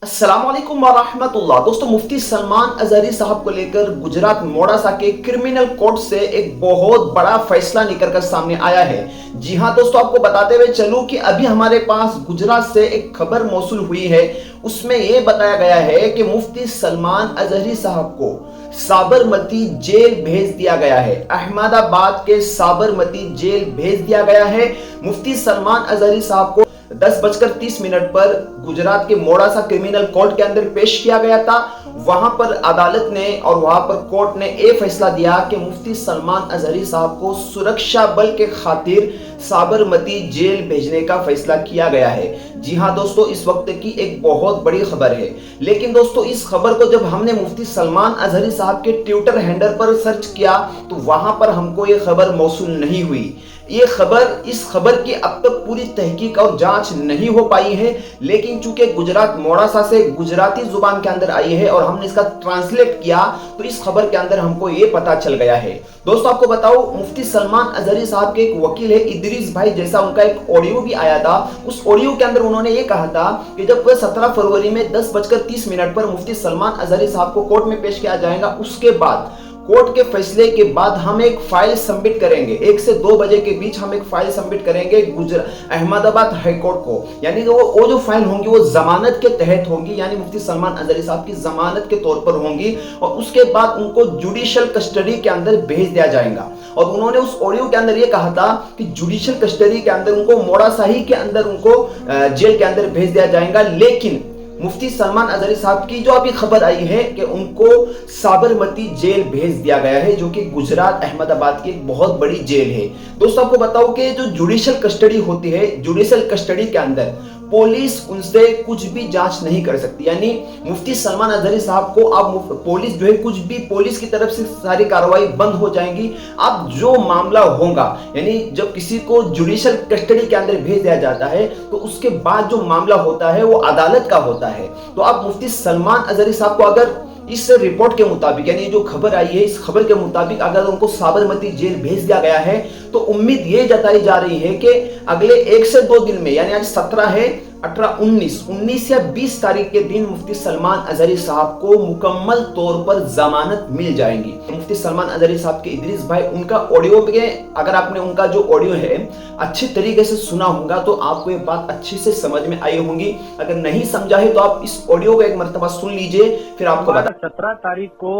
अस्सलाम वालेकुम वरहमतुल्लाह। दोस्तों, मुफ्ती सलमान अजहरी साहब को लेकर गुजरात मोड़ासा के क्रिमिनल कोर्ट से एक बहुत बड़ा फैसला निकल कर सामने आया है। जी हां दोस्तों, आपको बताते हुए चलूं कि अभी हमारे पास गुजरात से एक खबर मौसूल हुई है। उसमें यह बताया गया है कि मुफ्ती सलमान अजहरी साहब को साबरमती जेल भेज दिया गया है। अहमदाबाद के साबरमती जेल भेज दिया गया है। मुफ्ती सलमान अजहरी साहब को 10:30 पर गुजरात के मोड़ासा क्रिमिनल कोर्ट के अंदर पेश किया गया था। वहां पर अदालत ने और वहां पर कोर्ट ने यह फैसला दिया कि मुफ्ती सलमान अजहरी साहब को सुरक्षा बल के खातिर साबरमती जेल भेजने का फैसला किया गया है। जी हां दोस्तों, इस वक्त की एक बहुत बड़ी खबर है। लेकिन दोस्तों, इस खबर को जब हमने मुफ्ती सलमान अजहरी साहब के ट्विटर हैंडल पर सर्च किया तो वहां पर हमको यह खबर मौसूल नहीं हुई। इस खबर की अब तक पूरी तहकीक और जांच नहीं हो पाई है। लेकिन चूंकि गुजरात मोड़ासा से गुजराती जुबान के अंदर आई है और हमने इसका ट्रांसलेट किया तो इस खबर के अंदर हमको ये पता चल गया है। दोस्तों, आपको बताओ, मुफ्ती सलमान अजहरी साहब के एक वकील है इदरीस भाई, जैसा उनका एक ऑडियो भी आया था। उस ऑडियो के अंदर उन्होंने ये कहा था कि जब 17 फरवरी में 10:30 पर मुफ्ती सलमान अजहरी साहब को कोर्ट में पेश किया जाएगा, उसके बाद कोर्ट के फैसले के बाद हम एक फाइल सबमिट करेंगे। 1 से 2 बजे के बीच हम एक फाइल सबमिट करेंगे अहमदाबाद हाईकोर्ट को। यानी कि वो जो फाइल होंगी वो जमानत के तहत होंगी, यानी मुफ्ती सलमान अजहरी साहब की जमानत के तौर पर होंगी और उसके बाद उनको जुडिशियल कस्टडी के अंदर भेज दिया जाएगा। और उन्होंने उस ऑडियो के अंदर ये कहा था कि जुडिशियल कस्टडी के अंदर उनको मोड़ासाही के अंदर उनको जेल के अंदर भेज दिया जाएगा। लेकिन मुफ्ती सलमान अजहरी साहब की जो अभी खबर आई है कि उनको साबरमती जेल भेज दिया गया है, जो कि गुजरात अहमदाबाद की एक बहुत बड़ी जेल है। दोस्तों, आपको बताओ कि जो जुडिशियल कस्टडी होती है, जुडिशियल कस्टडी के अंदर पुलिस उनसे कुछ भी जांच नहीं कर सकती। यानी मुफ्ती सलमान अजहरी साहब को अब पुलिस जो है कुछ भी पुलिस की तरफ से सारी कार्रवाई बंद हो जाएंगी। अब जो मामला होगा, यानी जब किसी को जुडिशियल कस्टडी के अंदर भेज दिया जाता है तो उसके बाद जो मामला होता है वो अदालत का होता है। तो अब मुफ्ती सलमान अजहरी साहब को अगर इस रिपोर्ट के मुताबिक, यानी जो खबर आई है इस खबर के मुताबिक अगर उनको साबरमती जेल भेज दिया गया है तो उम्मीद ये जताई जा रही है कि अगले 1 से 2 दिन में, यानी आज 17 है, 18, 19 या 20 तारीख के दिन मुफ्ती सलमान अजहरी साहब को मुकम्मल तौर पर जमानत मिल जाएगी। मुफ्ती सलमान अजहरी साहब के इदरीस भाई, उनका ऑडियो में अगर आपने उनका जो ऑडियो है अच्छे तरीके से सुना होगा तो आपको ये बात अच्छे से समझ में आई होंगी। अगर नहीं समझा है तो आप इस ऑडियो को एक मर्तबा सुन लीजिए, फिर आपको बता। 17 तारीख को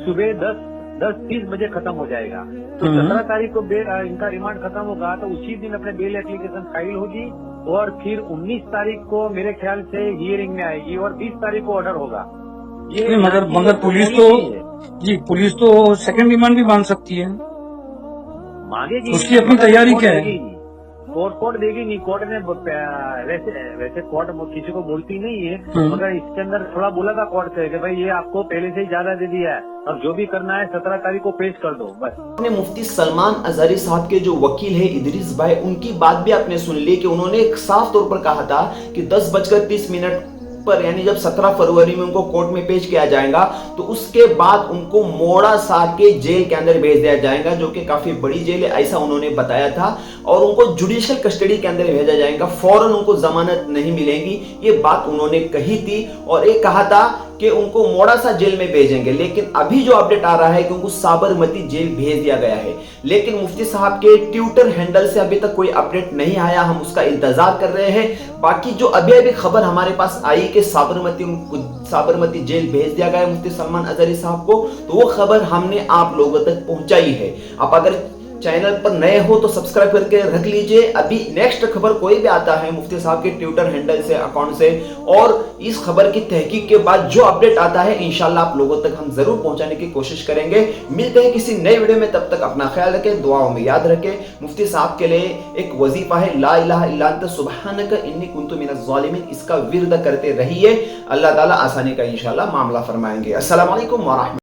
सुबह 10:30 बजे खत्म हो जाएगा। तो 17 तारीख को इनका रिमांड खत्म होगा तो उसी दिन अपने बेल एप्लीकेशन फाइल होगी और फिर 19 तारीख को मेरे ख्याल से हियरिंग में आएगी और 20 तारीख को ऑर्डर होगा। ये मगर पुलिस तो सेकंड रिमांड भी मांग सकती है, मांगेगी। उसकी अपनी तैयारी क्या है? कोर्ट देगी नहीं। कोर्ट ने वैसे कोर्ट किसी को बोलती नहीं है, मगर इसके अंदर थोड़ा बोला था कोर्ट से कि भाई ये आपको पहले से ही ज्यादा दे दिया है और जो भी करना है 17 तारीख को पेश कर दो बस। आपने मुफ्ती सलमान अजहरी साहब के जो वकील है इदरीस भाई, उनकी बात भी आपने सुन ली कि उन्होंने एक साफ तौर पर कहा था कि 10:30 पर, यानी जब 17 फरवरी में उनको कोर्ट में पेश किया जाएगा तो उसके बाद उनको मोड़ासा के जेल के अंदर भेज दिया जाएगा, जो कि काफी बड़ी जेल है, ऐसा उन्होंने बताया था। और उनको जुडिशियल कस्टडी के अंदर भेजा जाएगा, फौरन उनको जमानत नहीं मिलेगी, ये बात उन्होंने कही थी। और एक कहा था कि उनको मोड़ासा जेल में भेजेंगे। लेकिन अभी जो अपडेट आ रहा है कि उनको साबरमती जेल भेज दिया गया है। लेकिन मुफ्ती साहब के ट्विटर हैंडल से अभी तक कोई अपडेट नहीं आया, हम उसका इंतजार कर रहे हैं। बाकी जो अभी खबर हमारे पास आई कि साबरमती जेल भेज दिया गया है मुफ्ती सलमान अजहरी साहब को, तो वो खबर हमने आप लोगों तक पहुंचाई है। आप अगर चैनल पर नए हो तो सब्सक्राइब करके रख लीजिए। अभी नेक्स्ट खबर कोई भी आता है मुफ्ती साहब के ट्विटर हैंडल से, अकाउंट से, और इस खबर की तहकीक के बाद जो अपडेट आता है इंशाल्लाह आप लोगों तक हम जरूर पहुंचाने की कोशिश करेंगे। मिलते हैं किसी नए वीडियो में, तब तक अपना ख्याल रखें, दुआओं में याद रखें। मुफ्ती साहब के लिए एक वजीफा है, ला इलाहा इल्ला अंत सुब्हानक इन्नी कुन्तु मिनज़ ज़ालिमीन, इसका विर्द करते रहिए। अल्लाह ताला आसानी का इंशाल्लाह मामला फरमाएंगे। अस्सलाम वालेकुम व रहमतुल्लाह।